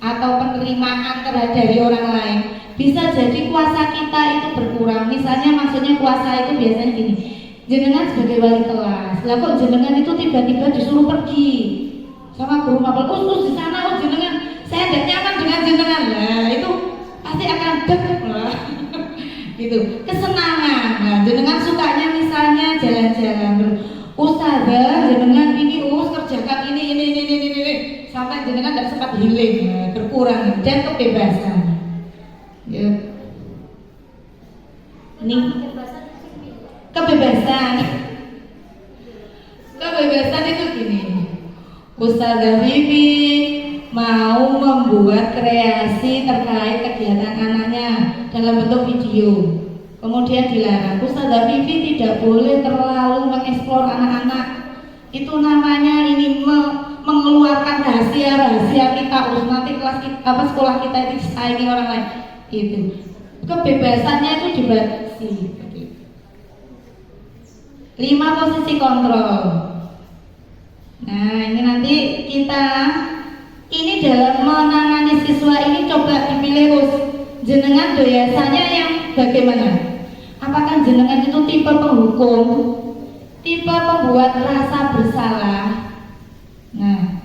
[SPEAKER 1] atau penerimaan terhadap dari orang lain. Bisa jadi kuasa kita itu berkurang. Misalnya maksudnya kuasa itu biasanya gini. Jenengan sebagai wali kelas, lah kok jenengan itu tiba-tiba disuruh pergi sama guru mapel, di sana, jenengan, saya tidak nyaman dengan jenengan, lah itu pasti akan deg lah, gitu. Kesenangan, nah jenengan sukanya misalnya jalan-jalan, Ustazah jenengan ini kerjakan ini, sampai jenengan tidak sempat healing, berkurang dan kebebasan, ya. Ini kebebasan itu gini, Ustazah Bibi mau membuat kreasi terkait kegiatan anaknya dalam bentuk video, kemudian dilarang. Ustazah Bibi tidak boleh terlalu mengeksplor anak-anak, itu namanya ini mengeluarkan rahasia-rahasia kita, nanti kelas kita, sekolah kita itu disaingi orang lain. Itu kebebasannya itu dibatasi. 5 posisi kontrol. Nah ini nanti kita ini dalam menangani siswa ini coba dipilih jenengan biasanya yang bagaimana? Apakah jenengan itu tipe penghukum, tipe pembuat rasa bersalah? Nah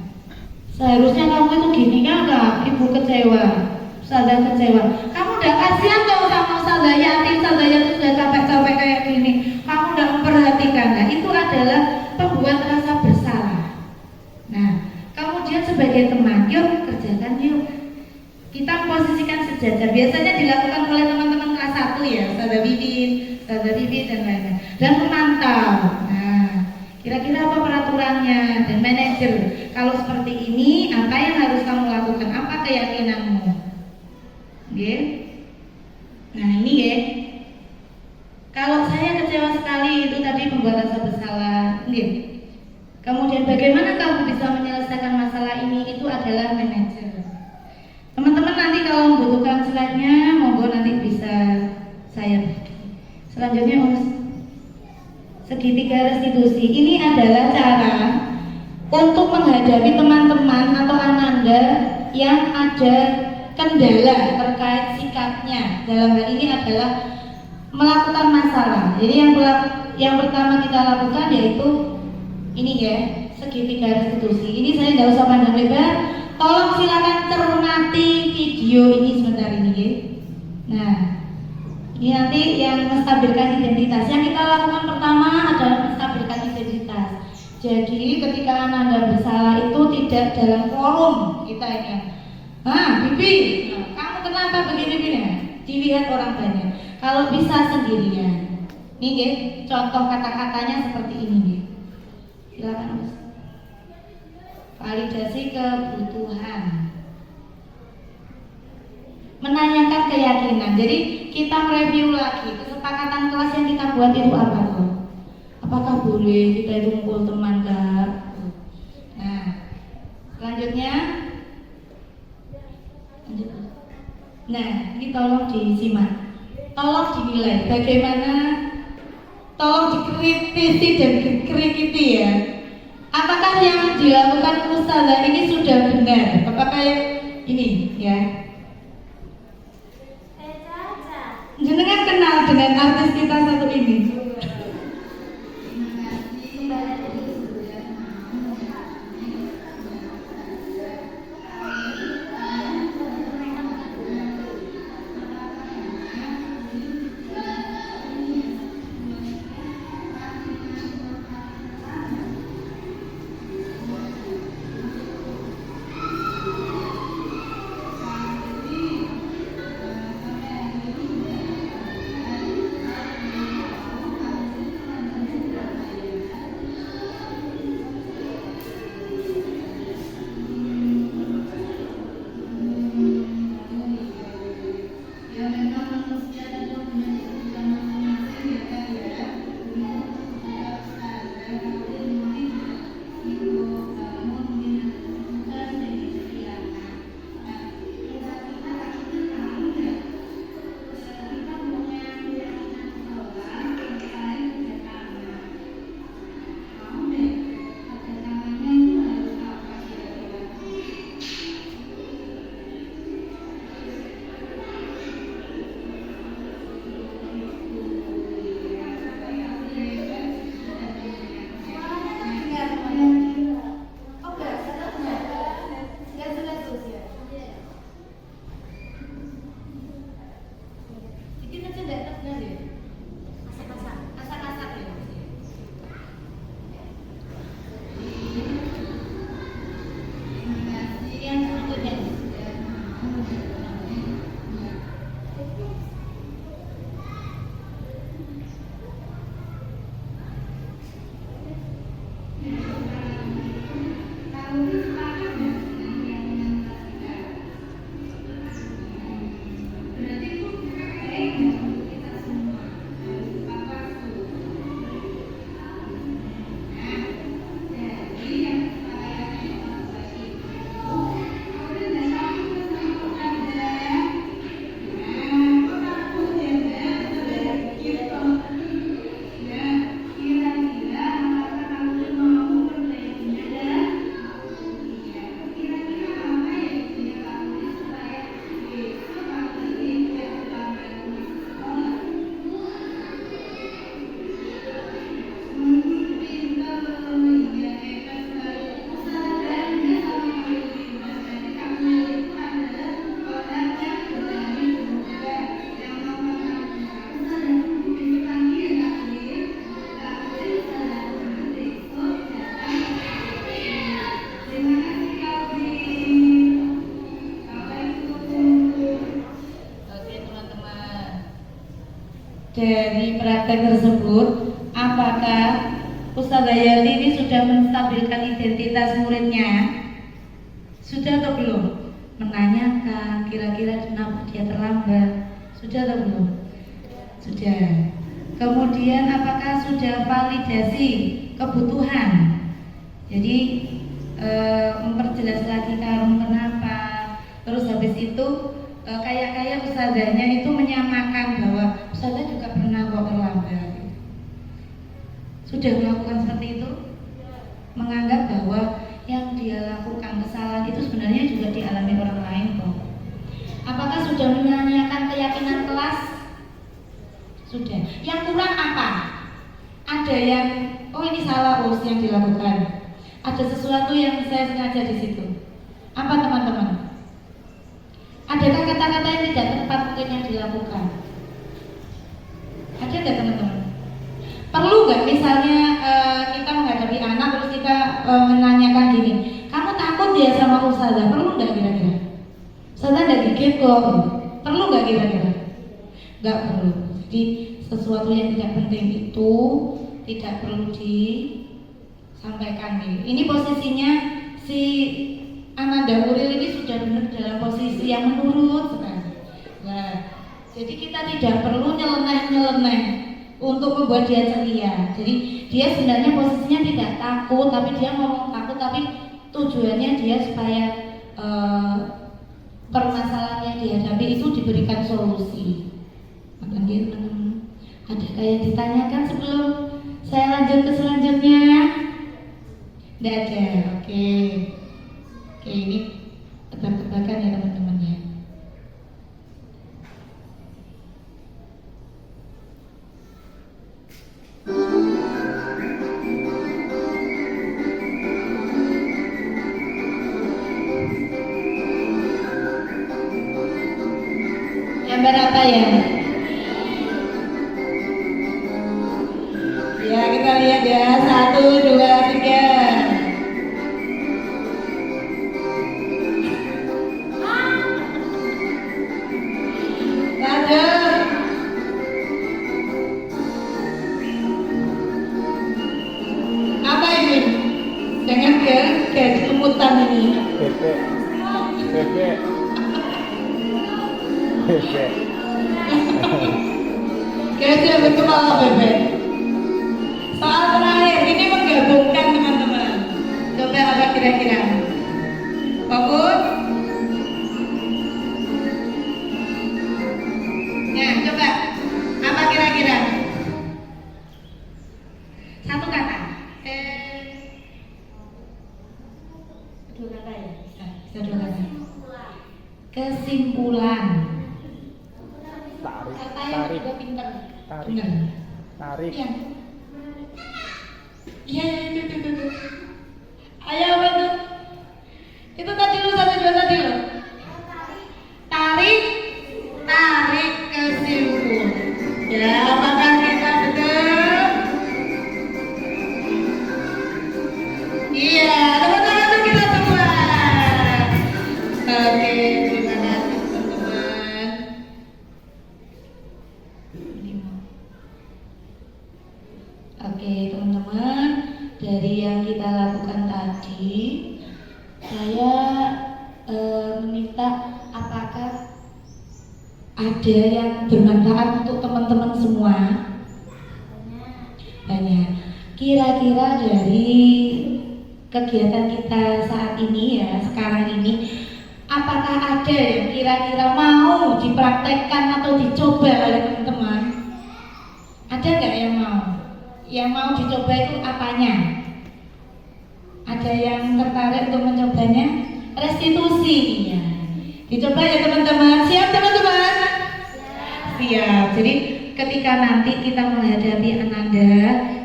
[SPEAKER 1] seharusnya kamu itu gini kan, ibu kecewa, Ustazah kecewa. Kamu udah kasihan dong sama Ustazah yatim sudah capek-capek kayak gini. Kamu udah memperhatikan. Nah itu adalah pembuat rasa bersalah. Nah kemudian sebagai teman, yuk kerjakan yuk. Kita posisikan sejajar. Biasanya dilakukan oleh teman-teman kelas 1 ya, Ustazah Bibi dan lainnya. Dan memantau. Nah kira-kira apa peraturannya dan manajer. Kalau seperti ini, apa yang harus kamu lakukan? Apa keyakinanmu? Yeah. Nah ini ya, kalau saya kecewa sekali itu tadi membuat rasa bersalah. Yeah. Kemudian bagaimana kamu bisa menyelesaikan masalah ini? Itu adalah manajer. Teman-teman nanti kalau membutuhkan slide-nya, monggo nanti bisa saya bagi. Selanjutnya segitiga restitusi. Ini adalah cara untuk menghadapi teman-teman atau ananda yang ada kendala terkait sikapnya. Dalam hal ini adalah melakukan masalah. Jadi yang pertama kita lakukan yaitu ini ya, segitiga restitusi. Ini saya tidak usah pandang lebar. Tolong silakan cermati video ini sebentar ini ya. Nah ini nanti yang menstabilkan identitas. Yang kita lakukan pertama adalah menstabilkan identitas. Jadi ketika ananda bersalah itu tidak dalam forum kita ini. Bibi, kamu kenapa begini-begini? Dilihat orang banyak. Kalau bisa sendirian. Ini ya, contoh kata-katanya seperti ini ya. Silakan Mas. Validasi kebutuhan. Menanyakan keyakinan. Jadi kita mereview lagi kesepakatan kelas yang kita buat itu apa tuh? Apakah boleh kita itu ngumpul teman enggak? Nah, selanjutnya. Nah, ini tolong disimak, tolong dinilai bagaimana, tolong dikritisi dan dikritisi ya. Apakah yang dilakukan Ustazah ini sudah benar? Apakah yang ini ya? Jenengan kenal dengan artis kita satu ini? dari praktek tersebut, apakah Ustazah Yati ini sudah menstabilkan identitas muridnya? Sudah atau belum? Menanyakan kira-kira kenapa dia terlambat? Sudah atau belum? Sudah. Kemudian apakah sudah validasi kebutuhan? Jadi memperjelas lagi karung kenapa. Terus habis itu kayak ustazahnya itu menyamakan bahwa ustazah juga pernah kok terlambat. Sudah melakukan seperti itu? Menganggap bahwa yang dia lakukan kesalahan itu sebenarnya juga dialami orang lain kok. Apakah sudah menanyakan keyakinan kelas? Sudah. Yang kurang apa? Ada yang ini salah yang dilakukan. Ada sesuatu yang saya sengaja di situ. Apa teman-teman? Adakah kata-kata yang tidak tepat mungkin yang dilakukan? Ada nggak teman-teman? Perlu nggak misalnya kita menghadapi anak terus kita menanyakan gini, kamu takut ya sama ustazah? Perlu nggak kira-kira? Ustazah nggak gigit kok. Perlu nggak kira-kira? Nggak perlu. Jadi sesuatu yang tidak penting itu tidak perlu disampaikan nih. Ini posisinya si Ananda Uril ini sudah benar dalam posisi yang menurut sekali. Nah, jadi kita tidak perlu nyeleneh untuk membuat dia ceria. Jadi dia sebenarnya posisinya tidak takut, tapi dia ngomong takut, tapi tujuannya dia supaya permasalahan yang dihadapi itu diberikan solusi. Maka dia ada kayak ditanyakan sebelum saya lanjut ke selanjutnya? Tidak ada, oke. Oke, ini tebak-tebakan ya teman-teman ya. Gambar apa ya? Ya kita lihat ya, 1, 2, 3. Apa ini? Jangan kayak lumputan ini.
[SPEAKER 5] Bebek.
[SPEAKER 1] Kayaknya betul kepala bebek. Soal terakhir ini menggabungkan teman-teman. Coba apa kira-kira? Fokus. Ya, coba. Apa kira-kira? Satu kata. Dua kata ya? Bisa 2 kata. Kesimpulan. Kata yang
[SPEAKER 5] Tarik.
[SPEAKER 1] juga pinter.
[SPEAKER 5] Tarik.
[SPEAKER 1] Benar.
[SPEAKER 5] Tarik.
[SPEAKER 1] Iya. Iya, itu. Ayo apa tuh? Itu tadi lu 1, 2 tadi lo. Tarik kesimpulan. Ya, apakah kita betul? Iya, tepuk tangan untuk kita semua. Oke, terima kasih teman-teman. Oke teman-teman, dari yang kita lakukan tadi, saya meminta apakah ada yang bermanfaat untuk teman-teman semua? Banyak. Kira-kira dari kegiatan kita saat ini ya, sekarang ini, apakah ada yang kira-kira mau dipraktekkan atau dicoba oleh teman-teman? Ada nggak yang mau? Yang mau dicoba itu apanya? Ada yang tertarik untuk mencobanya? Restitusi ya. Dicoba ya teman-teman. Siap teman-teman? Siap. Jadi ketika nanti kita menghadapi Ananda,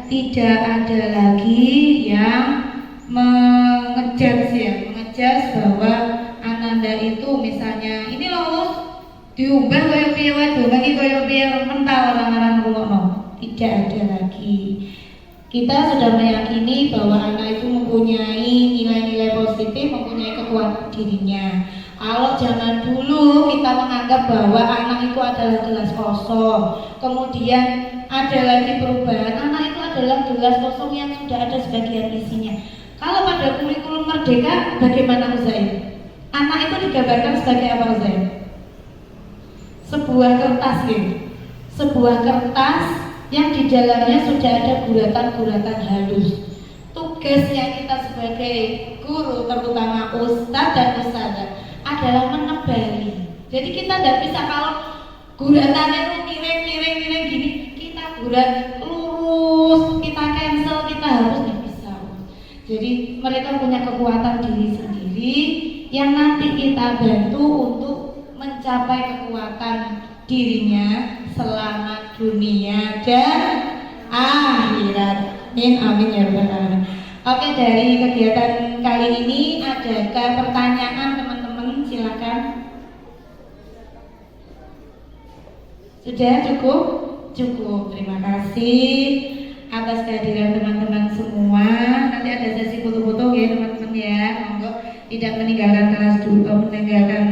[SPEAKER 1] tidak ada lagi yang mengejudge bahwa Ananda itu misalnya ini loh diubah kaya piye wae bagi kaya piye mental orang-orang ngono. Tidak ada lagi. Kita sudah meyakini bahwa anak itu mempunyai nilai-nilai positif, mempunyai kekuatan dirinya. Kalau zaman dulu kita menganggap bahwa anak itu adalah gelas kosong, kemudian ada lagi perubahan, anak itu adalah gelas kosong yang sudah ada sebagian isinya. Kalau pada kurikulum merdeka, bagaimana Uzair? Anak itu digambarkan sebagai apa Uzair? Sebuah kertas gitu. Sebuah kertas yang di dalamnya sudah ada guratan-guratan halus. Tugasnya kita sebagai guru, terutama ustadz dan ustadzah, adalah menebali. Jadi kita tidak bisa kalau guratannya itu miring gini, kita gurat lurus, kita cancel, kita harus nggak bisa. Jadi mereka punya kekuatan diri sendiri yang nanti kita bantu untuk mencapai kekuatan dirinya selamat dunia dan akhirat. Amin ya rabbal alamin. Oke, dari kegiatan kali ini adakah pertanyaan teman-teman? Silakan. Sudah cukup? Cukup. Terima kasih atas kehadiran teman-teman semua. Nanti ada sesi foto-foto ya teman-teman ya. Monggo tidak meninggalkan kelas dulu, meninggalkan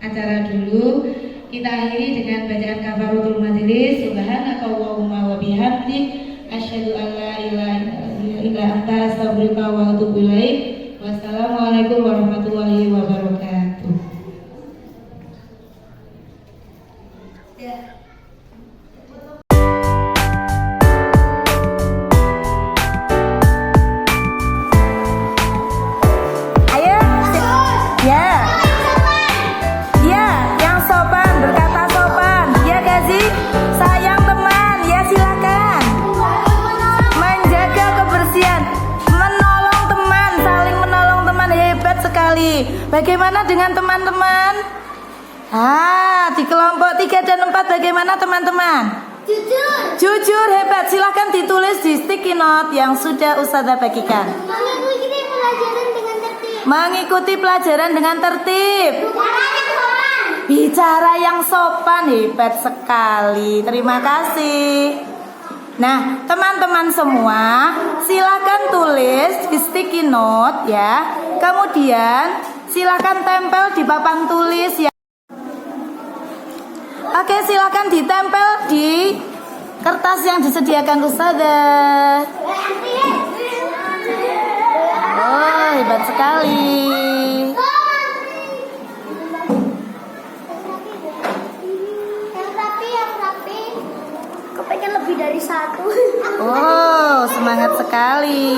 [SPEAKER 1] acara dulu. Kita akhiri dengan bacaan kafaratul majelis. Subhanakallahumma wa bihamdik, asyhadu an la ilaha illa anta, astaghfiruka wa atubu ilaik. Wassalamualaikum warahmatullahi wabarakatuh.
[SPEAKER 5] Ayo, ya, ya, yang sopan berkata sopan, ya Gazi, sayang teman, ya silakan. Menjaga kebersihan, menolong teman, saling menolong teman, hebat sekali. Bagaimana dengan teman-teman? Di kelompok 3 dan 4 bagaimana teman-teman? Jujur, hebat. Silakan ditulis di sticky note yang sudah Ustazah bagikan. Mengikuti pelajaran dengan tertib. Bicara yang sopan, hebat sekali. Terima kasih. Nah, teman-teman semua, silakan tulis di sticky note ya. Kemudian silakan tempel di papan tulis ya. Oke, silakan ditempel di kertas yang disediakan Ustazah. Oh, hebat sekali.
[SPEAKER 4] Yang rapi. Kepengen lebih dari satu.
[SPEAKER 5] Oh, semangat sekali.